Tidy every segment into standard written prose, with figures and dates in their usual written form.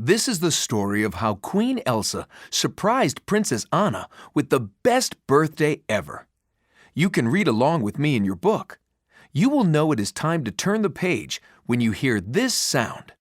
This is the story of how Queen Elsa surprised Princess Anna with the best birthday ever. You can read along with me in your book. You will know it is time to turn the page when you hear this sound.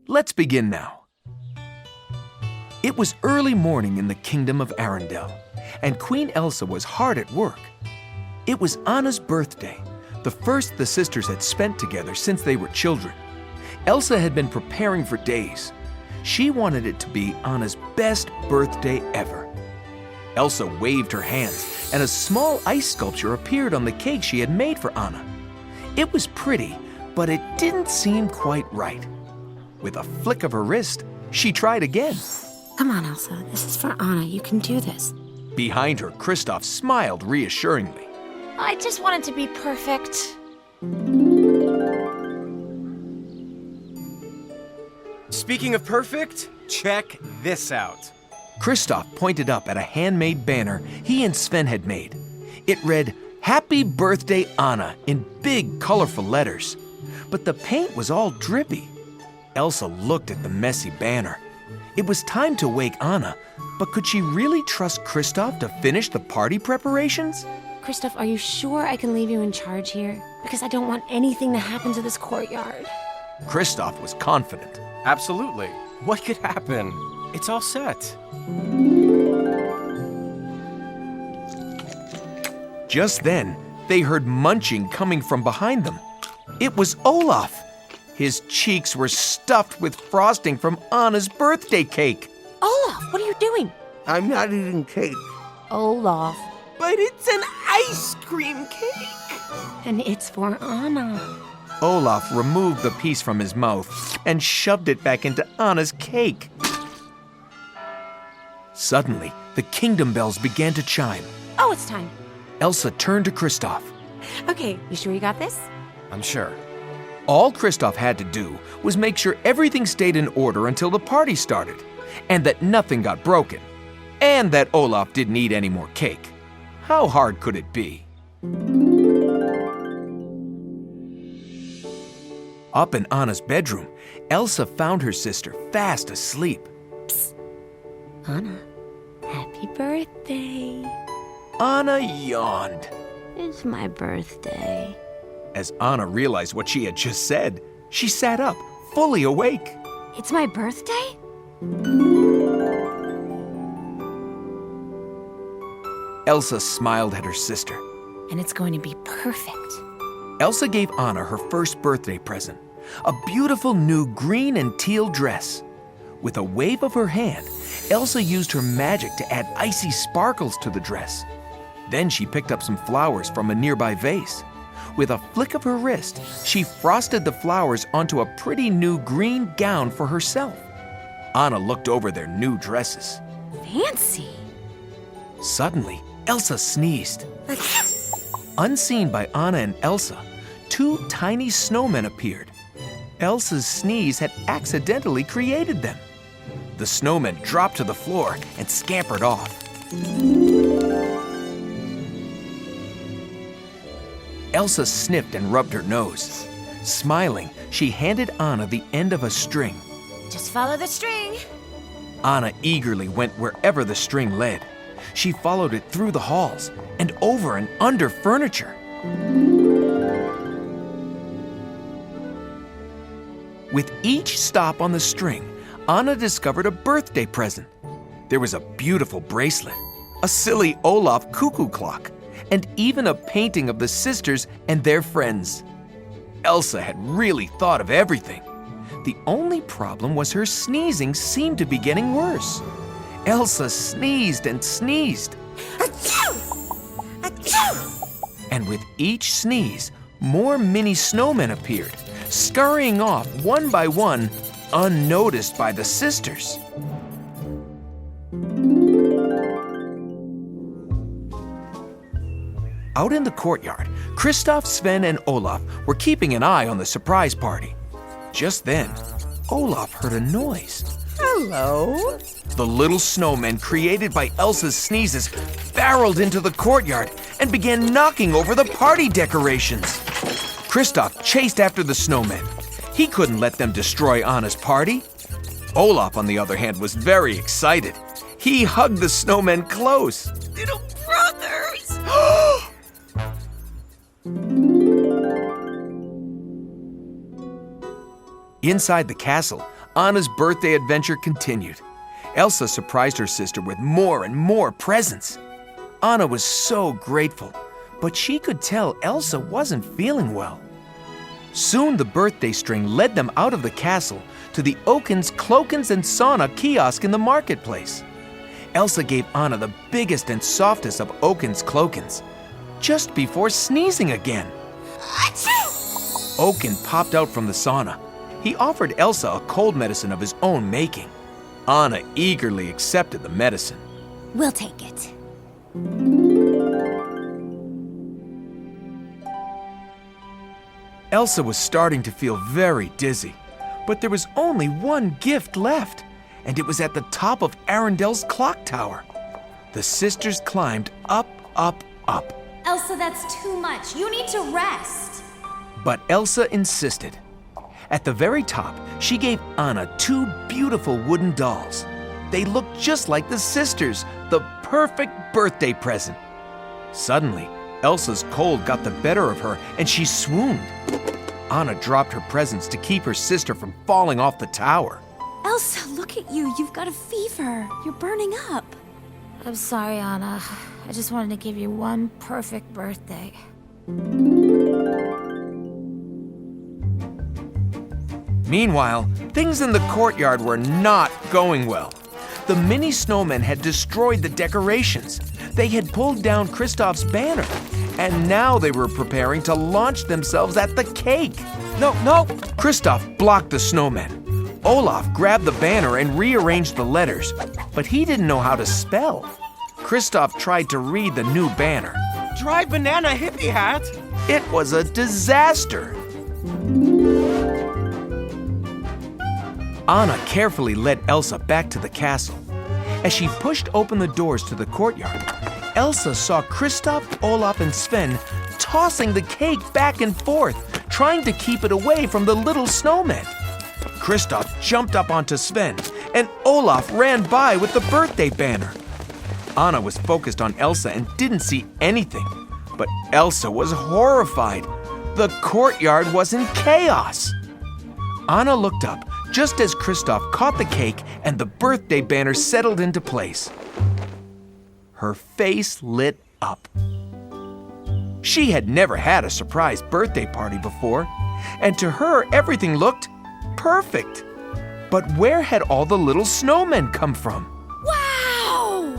Let's begin now. It was early morning in the kingdom of Arendelle, and Queen Elsa was hard at work. It was Anna's birthday, the first the sisters had spent together since they were children. Elsa had been preparing for days. She wanted it to be Anna's best birthday ever. Elsa waved her hands, and a small ice sculpture appeared on the cake she had made for Anna. It was pretty, but it didn't seem quite right. With a flick of her wrist, she tried again. Come on, Elsa. This is for Anna. You can do this. Behind her, Kristoff smiled reassuringly. I just want it to be perfect. Speaking of perfect, check this out. Kristoff pointed up at a handmade banner he and Sven had made. It read, "Happy Birthday, Anna," in big, colorful letters. But the paint was all drippy. Elsa looked at the messy banner. It was time to wake Anna, but could she really trust Kristoff to finish the party preparations? Kristoff, are you sure I can leave you in charge here? Because I don't want anything to happen to this courtyard. Kristoff was confident. Absolutely. What could happen? It's all set. Just then, they heard munching coming from behind them. It was Olaf. His cheeks were stuffed with frosting from Anna's birthday cake. Olaf, what are you doing? I'm not eating cake. Olaf. But it's an ice cream cake. And it's for Anna. Olaf removed the piece from his mouth and shoved it back into Anna's cake. Suddenly, the kingdom bells began to chime. Oh, it's time. Elsa turned to Kristoff. Okay, you sure you got this? I'm sure. All Kristoff had to do was make sure everything stayed in order until the party started, and that nothing got broken, and that Olaf didn't eat any more cake. How hard could it be? Up in Anna's bedroom, Elsa found her sister fast asleep. Psst. Anna, happy birthday. Anna yawned. It's my birthday. As Anna realized what she had just said, she sat up, fully awake. It's my birthday? Elsa smiled at her sister. And it's going to be perfect. Elsa gave Anna her first birthday present, a beautiful new green and teal dress. With a wave of her hand, Elsa used her magic to add icy sparkles to the dress. Then she picked up some flowers from a nearby vase. With a flick of her wrist, she frosted the flowers onto a pretty new green gown for herself. Anna looked over their new dresses. Fancy. Suddenly, Elsa sneezed. Unseen by Anna and Elsa, two tiny snowmen appeared. Elsa's sneeze had accidentally created them. The snowmen dropped to the floor and scampered off. Elsa sniffed and rubbed her nose. Smiling, she handed Anna the end of a string. Just follow the string. Anna eagerly went wherever the string led. She followed it through the halls and over and under furniture. With each stop on the string, Anna discovered a birthday present. There was a beautiful bracelet, a silly Olaf cuckoo clock, and even a painting of the sisters and their friends. Elsa had really thought of everything. The only problem was her sneezing seemed to be getting worse. Elsa sneezed and sneezed. Achoo! Achoo! And with each sneeze, more mini snowmen appeared, scurrying off one by one, unnoticed by the sisters. Out in the courtyard, Kristoff, Sven, and Olaf were keeping an eye on the surprise party. Just then, Olaf heard a noise. Hello? The little snowmen created by Elsa's sneezes barreled into the courtyard and began knocking over the party decorations. Kristoff chased after the snowmen. He couldn't let them destroy Anna's party. Olaf, on the other hand, was very excited. He hugged the snowmen close. Little brothers! Inside the castle, Anna's birthday adventure continued. Elsa surprised her sister with more and more presents. Anna was so grateful, but she could tell Elsa wasn't feeling well. Soon the birthday string led them out of the castle to the Oaken's Cloakins and Sauna kiosk in the marketplace. Elsa gave Anna the biggest and softest of Oaken's Cloakins, just before sneezing again. Oaken popped out from the sauna. He offered Elsa a cold medicine of his own making. Anna eagerly accepted the medicine. We'll take it. Elsa was starting to feel very dizzy, but there was only one gift left, and it was at the top of Arendelle's clock tower. The sisters climbed up, up, up. Elsa, that's too much. You need to rest. But Elsa insisted. At the very top, she gave Anna 2 beautiful wooden dolls. They looked just like the sisters, the perfect birthday present. Suddenly, Elsa's cold got the better of her and she swooned. Anna dropped her presents to keep her sister from falling off the tower. Elsa, look at you. You've got a fever. You're burning up. I'm sorry, Anna. I just wanted to give you one perfect birthday. Meanwhile, things in the courtyard were not going well. The mini snowmen had destroyed the decorations. They had pulled down Kristoff's banner, and now they were preparing to launch themselves at the cake. No! Kristoff blocked the snowmen. Olaf grabbed the banner and rearranged the letters, but he didn't know how to spell. Kristoff tried to read the new banner. Dry banana hippie hat! It was a disaster. Anna carefully led Elsa back to the castle. As she pushed open the doors to the courtyard, Elsa saw Kristoff, Olaf, and Sven tossing the cake back and forth, trying to keep it away from the little snowmen. Kristoff jumped up onto Sven, and Olaf ran by with the birthday banner. Anna was focused on Elsa and didn't see anything, but Elsa was horrified. The courtyard was in chaos. Anna looked up just as Kristoff caught the cake and the birthday banner settled into place. Her face lit up. She had never had a surprise birthday party before, and to her everything looked perfect. But where had all the little snowmen come from? Wow!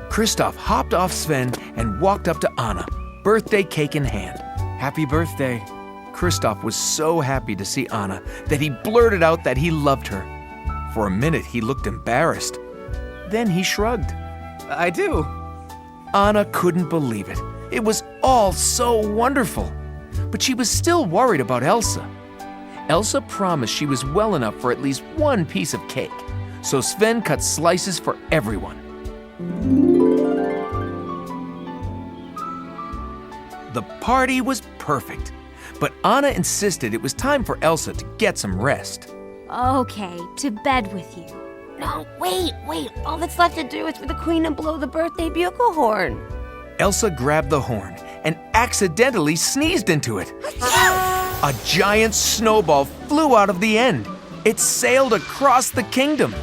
Kristoff hopped off Sven and walked up to Anna, birthday cake in hand. Happy birthday. Kristoff was so happy to see Anna that he blurted out that he loved her. For a minute, he looked embarrassed. Then he shrugged. I do. Anna couldn't believe it. It was all so wonderful. But she was still worried about Elsa. Elsa promised she was well enough for at least one piece of cake, so Sven cut slices for everyone. The party was perfect, but Anna insisted it was time for Elsa to get some rest. Okay, to bed with you. No, wait. All that's left to do is for the queen to blow the birthday bugle horn. Elsa grabbed the horn and accidentally sneezed into it. A giant snowball flew out of the end. It sailed across the kingdom.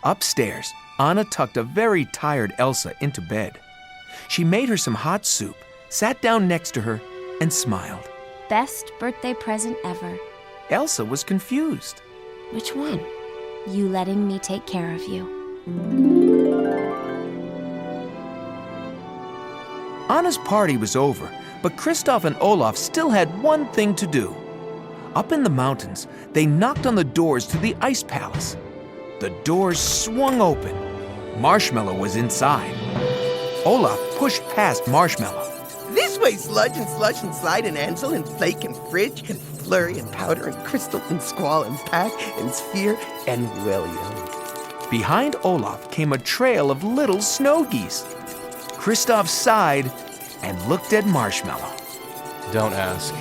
Upstairs, Anna tucked a very tired Elsa into bed. She made her some hot soup, sat down next to her, and smiled. Best birthday present ever. Elsa was confused. Which one? You letting me take care of you. Anna's party was over, but Kristoff and Olaf still had one thing to do. Up in the mountains, they knocked on the doors to the ice palace. The doors swung open. Marshmallow was inside. Olaf pushed past Marshmallow. This way, Sludge and Slush and Slide and Ansel and Flake and Fridge and Flurry and Powder and Crystal and Squall and Pack and Sphere and William. Behind Olaf came a trail of little snow geese. Kristoff sighed and looked at Marshmallow. Don't ask.